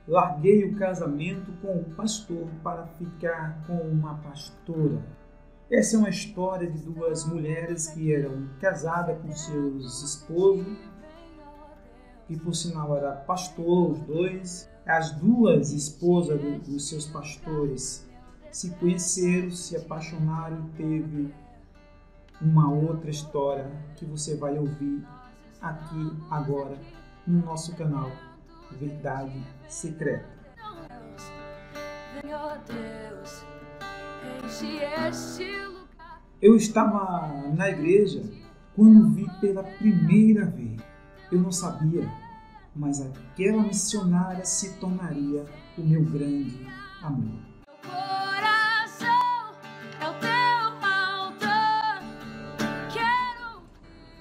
larguei o casamento com o pastor para ficar com uma pastora. Essa é uma história de duas mulheres que eram casadas com seus esposos, que por sinal era pastor, os dois. As duas esposas dos seus pastores se conheceram, se apaixonaram e teve uma outra história que você vai ouvir aqui agora no nosso canal Verdade Secreta. Eu estava na igreja quando vi pela primeira vez. Eu não sabia, mas aquela missionária se tornaria o meu grande amor.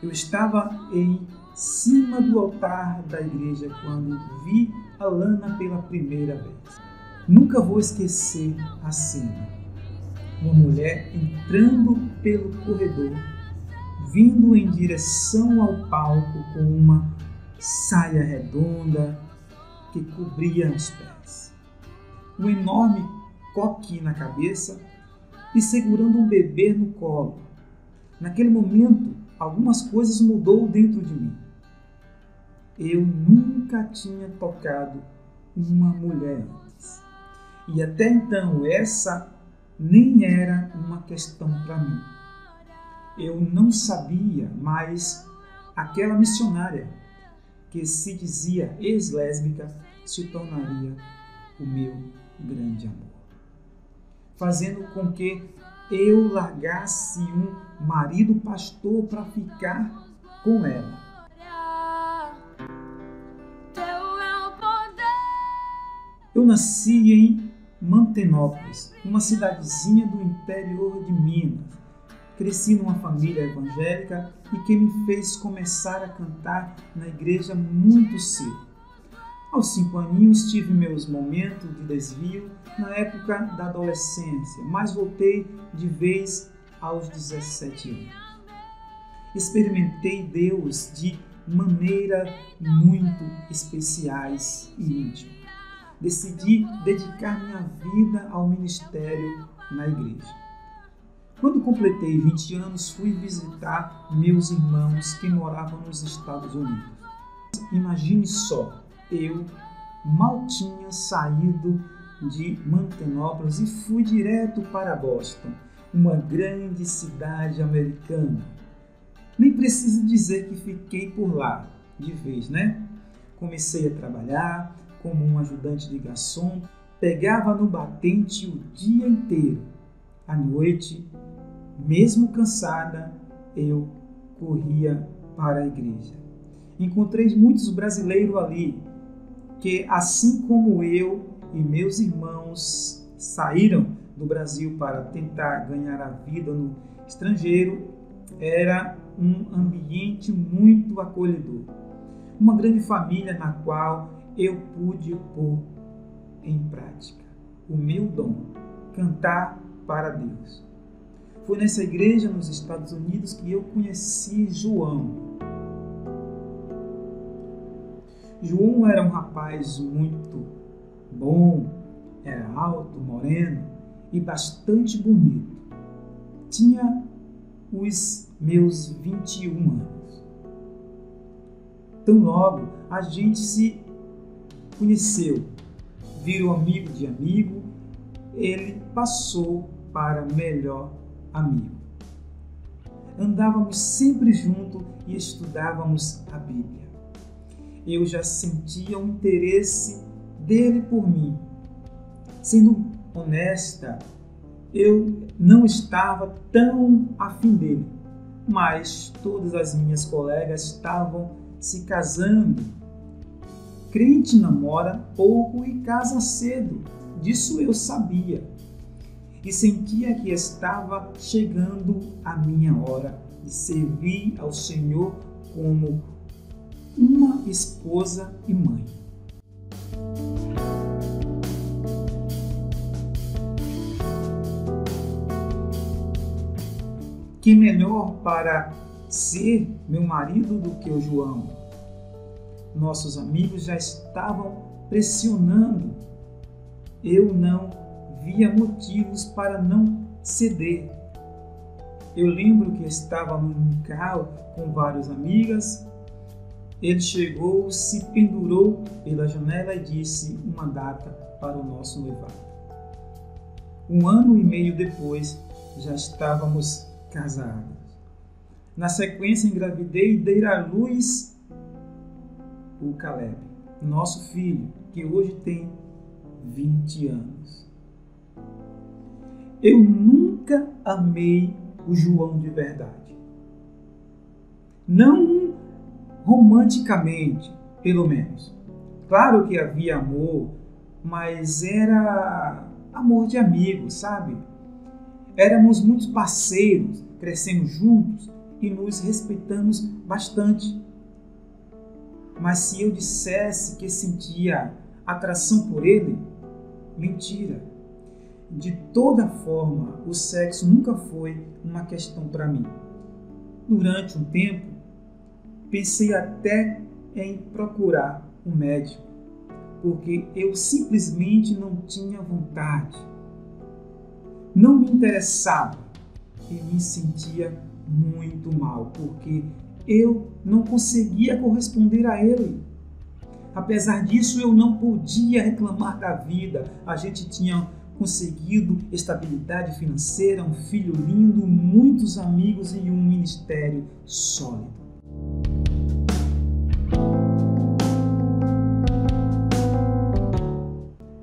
Eu estava em cima do altar da igreja quando vi a Lana pela primeira vez. Nunca vou esquecer a cena. Uma mulher entrando pelo corredor, vindo em direção ao palco com uma saia redonda que cobria os pés, um enorme coque na cabeça e segurando um bebê no colo. Naquele momento, algumas coisas mudou dentro de mim. Eu nunca tinha tocado uma mulher antes. E até então essa nem era uma questão para mim. Eu não sabia, mas aquela missionária que se dizia ex-lésbica se tornaria o meu grande amor, fazendo com que eu largasse um marido pastor para ficar com ela. Eu nasci em Mantenópolis, uma cidadezinha do interior de Minas. Cresci numa família evangélica e que me fez começar a cantar na igreja muito cedo. Aos 5 aninhos tive meus momentos de desvio na época da adolescência, mas voltei de vez aos 17 anos. Experimentei Deus de maneira muito especiais e íntima. Decidi dedicar minha vida ao ministério na igreja. Quando completei 20 anos, fui visitar meus irmãos que moravam nos Estados Unidos. Imagine só, eu mal tinha saído de Mantenópolis e fui direto para Boston, uma grande cidade americana. Nem preciso dizer que fiquei por lá de vez, né? Comecei a trabalhar como um ajudante de garçom, pegava no batente o dia inteiro. À noite, mesmo cansada, eu corria para a igreja. Encontrei muitos brasileiros ali que, assim como eu e meus irmãos, saíram do Brasil para tentar ganhar a vida no estrangeiro. Era um ambiente muito acolhedor. Uma grande família na qual eu pude pôr em prática o meu dom, cantar para Deus. Foi nessa igreja nos Estados Unidos que eu conheci João. João era um rapaz muito bom, era alto, moreno e bastante bonito. Tinha os meus 21 anos. Tão logo a gente se conheceu, virou amigo de amigo, ele passou para melhor amigo. Andávamos sempre juntos e estudávamos a Bíblia. Eu já sentia o interesse dele por mim. Sendo honesta, eu não estava tão afim dele, mas todas as minhas colegas estavam se casando. Crente namora pouco e casa cedo, disso eu sabia. E sentia que estava chegando a minha hora de servir ao Senhor como uma esposa e mãe. Que melhor para ser meu marido do que o João? Nossos amigos já estavam pressionando. Eu não via motivos para não ceder. Eu lembro que estávamos no carro com várias amigas. Ele chegou, se pendurou pela janela e disse uma data para o nosso noivado. 1 ano e meio depois, já estávamos casados. Na sequência, engravidei e dei à luz o Caleb, nosso filho, que hoje tem 20 anos. Eu nunca amei o João de verdade. Não romanticamente, pelo menos. Claro que havia amor, mas era amor de amigos, sabe? Éramos muitos parceiros, crescemos juntos e nos respeitamos bastante. Mas se eu dissesse que sentia atração por ele, mentira. De toda forma, o sexo nunca foi uma questão para mim. Durante um tempo, pensei até em procurar um médico, porque eu simplesmente não tinha vontade. Não me interessava e me sentia muito mal, porque eu não conseguia corresponder a ele. Apesar disso, eu não podia reclamar da vida. A gente tinha conseguido estabilidade financeira, um filho lindo, muitos amigos e um ministério sólido.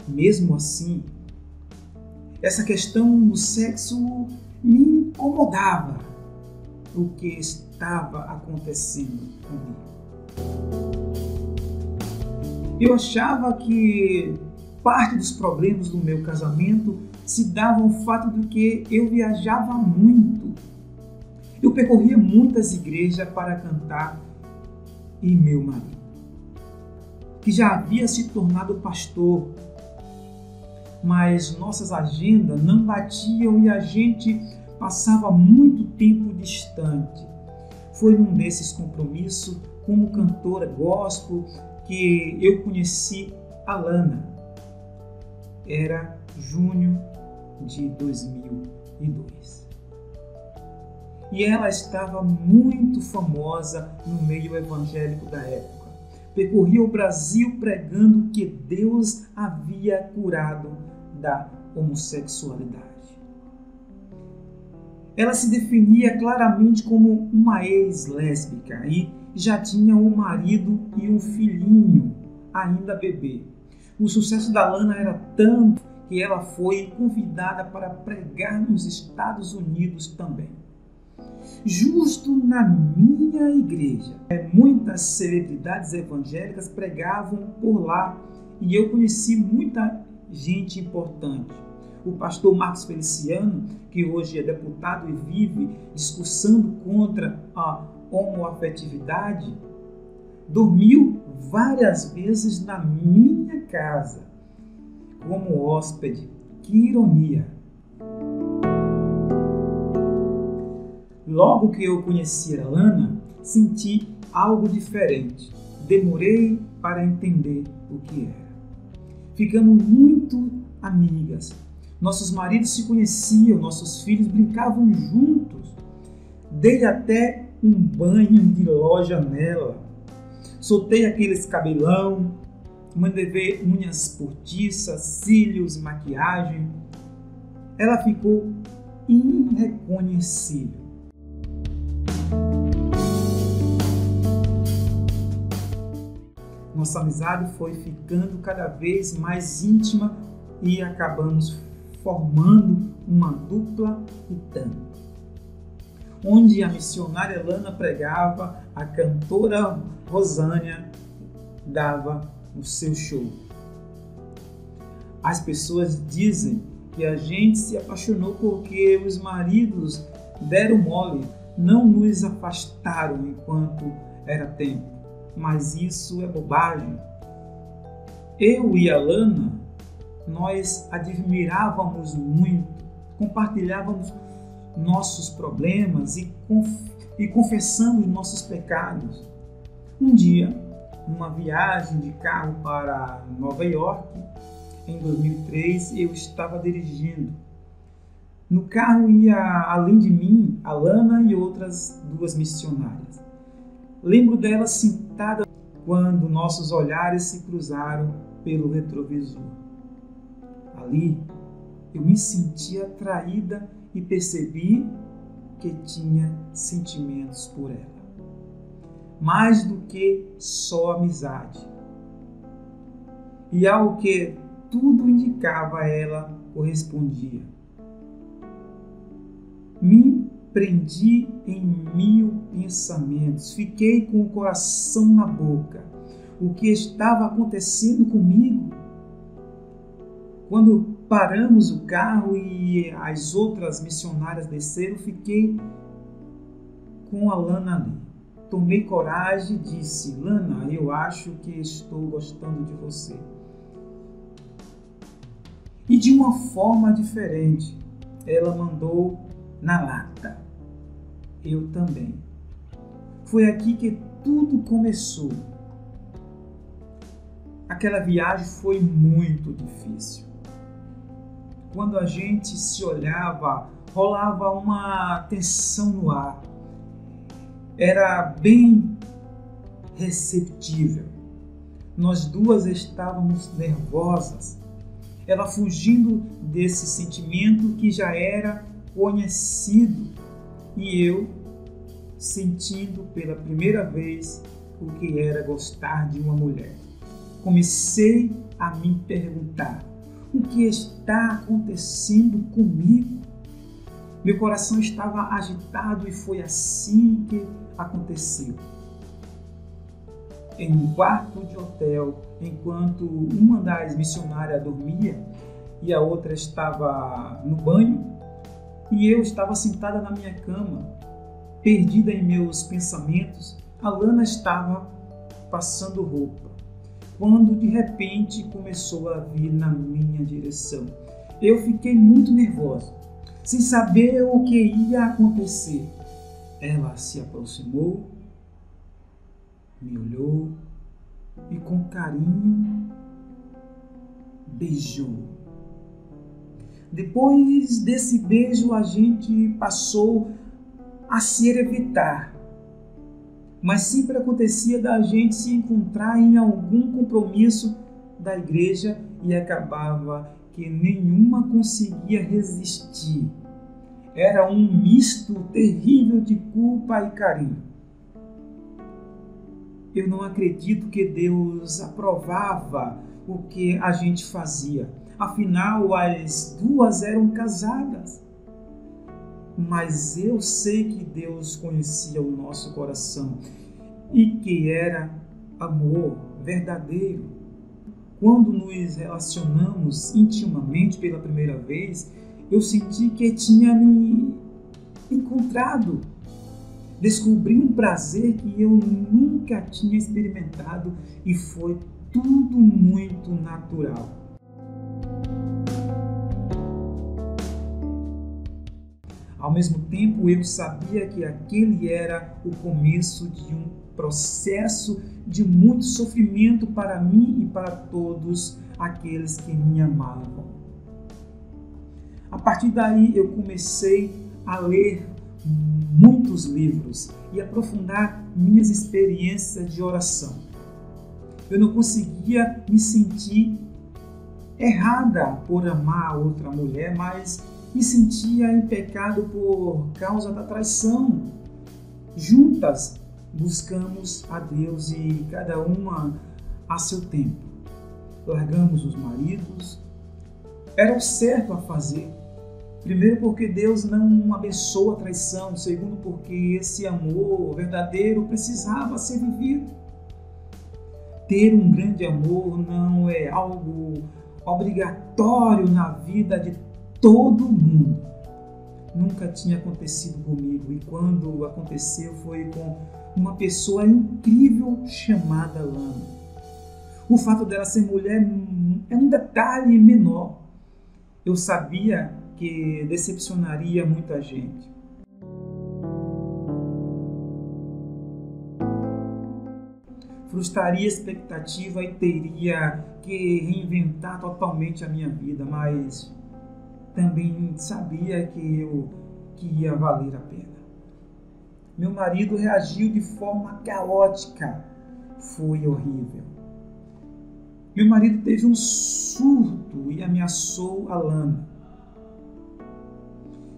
Mesmo assim, essa questão do sexo me incomodava. O que estava acontecendo comigo? Eu achava que parte dos problemas do meu casamento se dava ao fato de que eu viajava muito. Eu percorria muitas igrejas para cantar e meu marido, que já havia se tornado pastor, mas nossas agendas não batiam e a gente passava muito tempo distante. Foi num desses compromissos, como cantora gospel, que eu conheci a Lana. Era junho de 2002. E ela estava muito famosa no meio evangélico da época. Percorria o Brasil pregando que Deus havia curado da homossexualidade. Ela se definia claramente como uma ex-lésbica e já tinha um marido e um filhinho, ainda bebê. O sucesso da Lana era tanto que ela foi convidada para pregar nos Estados Unidos também. Justo na minha igreja, muitas celebridades evangélicas pregavam por lá e eu conheci muita gente importante. O pastor Marcos Feliciano, que hoje é deputado e vive discursando contra a homoafetividade, dormiu várias vezes na minha casa como hóspede. Que ironia! Logo que eu conheci a Lana, senti algo diferente. Demorei para entender o que era. Ficamos muito amigas. Nossos maridos se conheciam, nossos filhos brincavam juntos. Dei até um banho de loja nela. Soltei aqueles cabelão, mandei ver unhas postiças, cílios, maquiagem. Ela ficou irreconhecível. Nossa amizade foi ficando cada vez mais íntima e acabamos formando uma dupla e tanto. Onde a missionária Lana pregava, a cantora Rosânia dava o seu show. As pessoas dizem que a gente se apaixonou porque os maridos deram mole, não nos afastaram enquanto era tempo. Mas isso é bobagem. Eu e a Lana, nós admirávamos muito, compartilhávamos nossos problemas e confessamos nossos pecados. Um dia, numa viagem de carro para Nova York. Em 2003, eu estava dirigindo. No carro ia, além de mim, a Lana e outras 2 missionárias. Lembro dela sentada quando nossos olhares se cruzaram pelo retrovisor. Ali, eu me senti atraída e percebi que tinha sentimentos por ela. Mais do que só amizade. E ao que tudo indicava, ela correspondia. Me prendi em 1000 pensamentos, fiquei com o coração na boca. O que estava acontecendo comigo? Quando paramos o carro e as outras missionárias desceram, fiquei com a Lana ali. Tomei coragem e disse: Lana, eu acho que estou gostando de você. E de uma forma diferente, ela mandou na lata. Eu também. Foi aqui que tudo começou. Aquela viagem foi muito difícil. Quando a gente se olhava, rolava uma tensão no ar. Era bem receptível. Nós 2 estávamos nervosas. Ela fugindo desse sentimento que já era conhecido e eu sentindo pela primeira vez o que era gostar de uma mulher. Comecei a me perguntar: o que está acontecendo comigo? Meu coração estava agitado e foi assim que aconteceu. Em um quarto de hotel, enquanto uma das missionárias dormia e a outra estava no banho, e eu estava sentada na minha cama, perdida em meus pensamentos, a Lana estava passando roupa, quando de repente começou a vir na minha direção. Eu fiquei muito nervosa, sem saber o que ia acontecer. Ela se aproximou, me olhou e com carinho beijou. Depois desse beijo a gente passou a se evitar, mas sempre acontecia da gente se encontrar em algum compromisso da igreja e acabava que nenhuma conseguia resistir. Era um misto terrível de culpa e carinho. Eu não acredito que Deus aprovava o que a gente fazia. Afinal, as 2 eram casadas. Mas eu sei que Deus conhecia o nosso coração e que era amor verdadeiro. Quando nos relacionamos intimamente pela primeira vez, eu senti que tinha me encontrado. Descobri um prazer que eu nunca tinha experimentado e foi tudo muito natural. Ao mesmo tempo, eu sabia que aquele era o começo de um processo de muito sofrimento para mim e para todos aqueles que me amavam. A partir daí, eu comecei a ler muitos livros e aprofundar minhas experiências de oração. Eu não conseguia me sentir errada por amar outra mulher, mas me sentia em pecado por causa da traição. Juntas buscamos a Deus e cada uma a seu tempo. Largamos os maridos. Era o certo a fazer. Primeiro, porque Deus não abençoa a traição. Segundo, porque esse amor verdadeiro precisava ser vivido. Ter um grande amor não é algo obrigatório na vida de todo mundo. Nunca tinha acontecido comigo e quando aconteceu foi com uma pessoa incrível chamada Lana. O fato dela ser mulher é um detalhe menor. Eu sabia que decepcionaria muita gente. frustraria a expectativa e teria que reinventar totalmente a minha vida, mas também sabia que ia valer a pena. Meu marido reagiu de forma caótica. Foi horrível. Meu marido teve um surto e ameaçou Alana.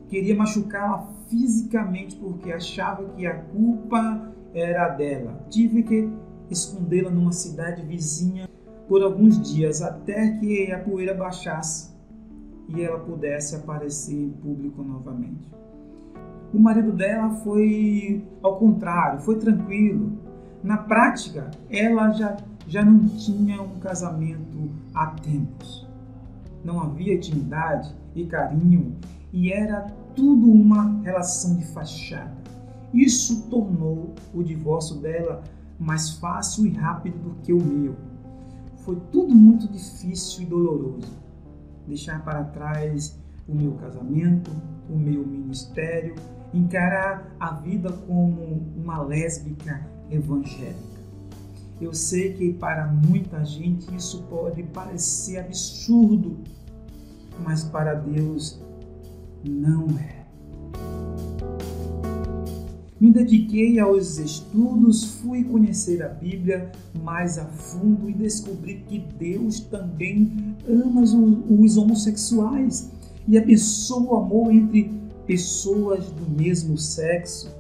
Queria machucá-la fisicamente porque achava que a culpa era dela. Tive que escondê-la numa cidade vizinha por alguns dias até que a poeira baixasse e ela pudesse aparecer em público novamente. O marido dela foi ao contrário, foi tranquilo. Na prática, ela já não tinha um casamento há tempos. Não havia intimidade e carinho e era tudo uma relação de fachada. Isso tornou o divórcio dela mais fácil e rápido do que o meu. Foi tudo muito difícil e doloroso. Deixar para trás o meu casamento, o meu ministério, encarar a vida como uma lésbica evangélica. Eu sei que para muita gente isso pode parecer absurdo, mas para Deus não é. Me dediquei aos estudos, fui conhecer a Bíblia mais a fundo e descobri que Deus também ama os homossexuais e abençoa o amor entre pessoas do mesmo sexo.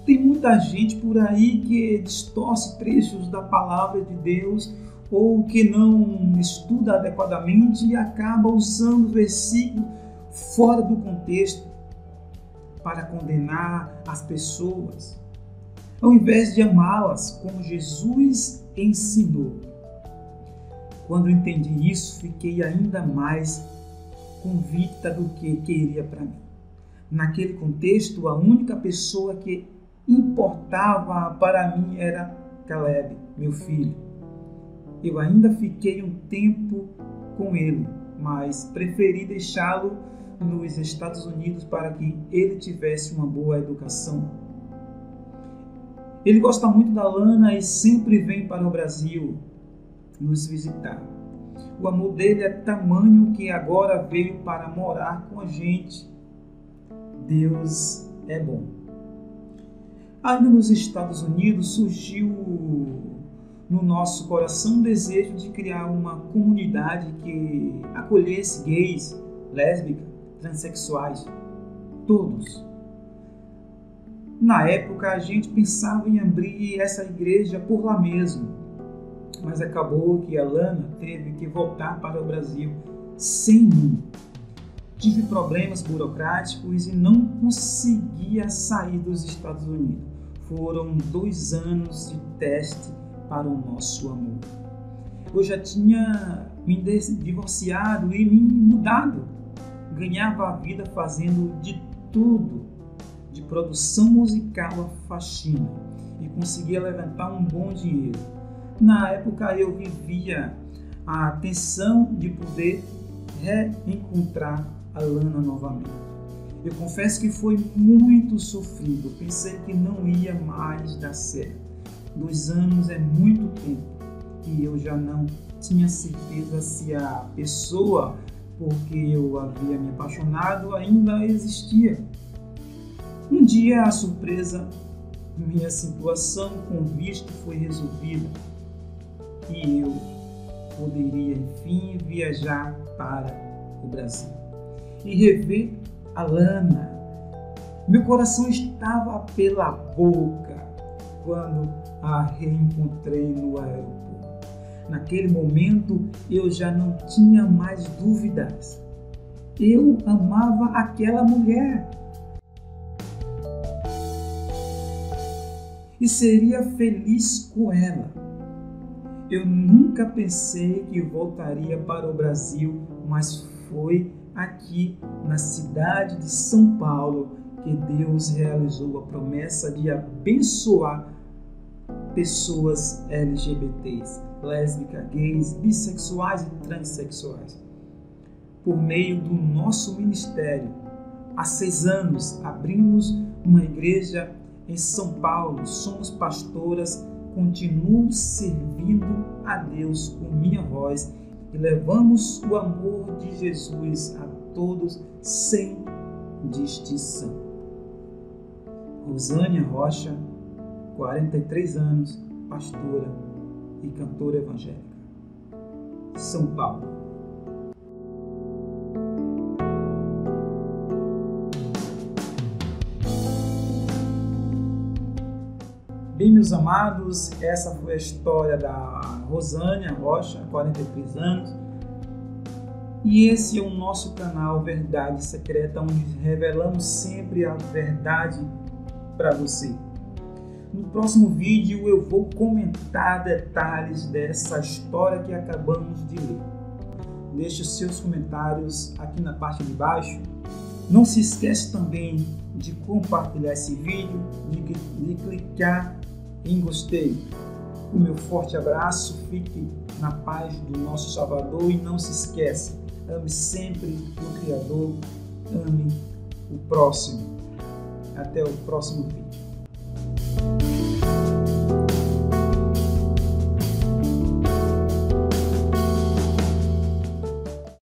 Tem muita gente por aí que distorce trechos da palavra de Deus ou que não estuda adequadamente e acaba usando versículos fora do contexto para condenar as pessoas, ao invés de amá-las como Jesus ensinou. Quando entendi isso, fiquei ainda mais convicta do que queria para mim. Naquele contexto, a única pessoa que importava para mim era Caleb, meu filho. Eu ainda fiquei um tempo com ele, mas preferi deixá-lo nos Estados Unidos para que ele tivesse uma boa educação. Ele gosta muito da Lana e sempre vem para o Brasil nos visitar. O amor dele é tamanho que agora veio para morar com a gente. Deus é bom. Ainda nos Estados Unidos surgiu no nosso coração o desejo de criar uma comunidade que acolhesse gays, lésbicas, transexuais, todos. Na época a gente pensava em abrir essa igreja por lá mesmo, mas acabou que a Lana teve que voltar para o Brasil sem mim. Tive problemas burocráticos e não conseguia sair dos Estados Unidos. Foram 2 anos de teste para o nosso amor. Eu já tinha me divorciado e me mudado. Ganhava a vida fazendo de tudo, de produção musical a faxina, e conseguia levantar um bom dinheiro. Na época eu vivia a tensão de poder reencontrar a Lana novamente. Eu confesso que foi muito sofrido, pensei que não ia mais dar certo. 2 anos é muito tempo e eu já não tinha certeza se a pessoa porque eu havia me apaixonado ainda existia. Um dia, a surpresa, minha situação com visto foi resolvida e eu poderia, enfim, viajar para o Brasil e rever a Lana. Meu coração estava pela boca quando a reencontrei no aeroporto. Naquele momento, eu já não tinha mais dúvidas. Eu amava aquela mulher. E seria feliz com ela. Eu nunca pensei que voltaria para o Brasil, mas foi aqui na cidade de São Paulo que Deus realizou a promessa de abençoar pessoas LGBTs, lésbicas, gays, bissexuais e transexuais. Por meio do nosso ministério, há 6 anos abrimos uma igreja em São Paulo. Somos pastoras continuo servindo a Deus com minha voz e levamos o amor de Jesus a todos sem distinção. Rosânia Rocha, 43 anos, pastora e cantora evangélica. São Paulo. Bem, meus amados, essa foi a história da Rosânia Rocha, 43 anos. E esse é o nosso canal Verdade Secreta, onde revelamos sempre a verdade para você. No próximo vídeo eu vou comentar detalhes dessa história que acabamos de ler. Deixe os seus comentários aqui na parte de baixo. Não se esqueça também de compartilhar esse vídeo, de clicar em gostei. O meu forte abraço, fique na paz do nosso Salvador e não se esqueça, ame sempre o Criador, ame o próximo. Até o próximo vídeo.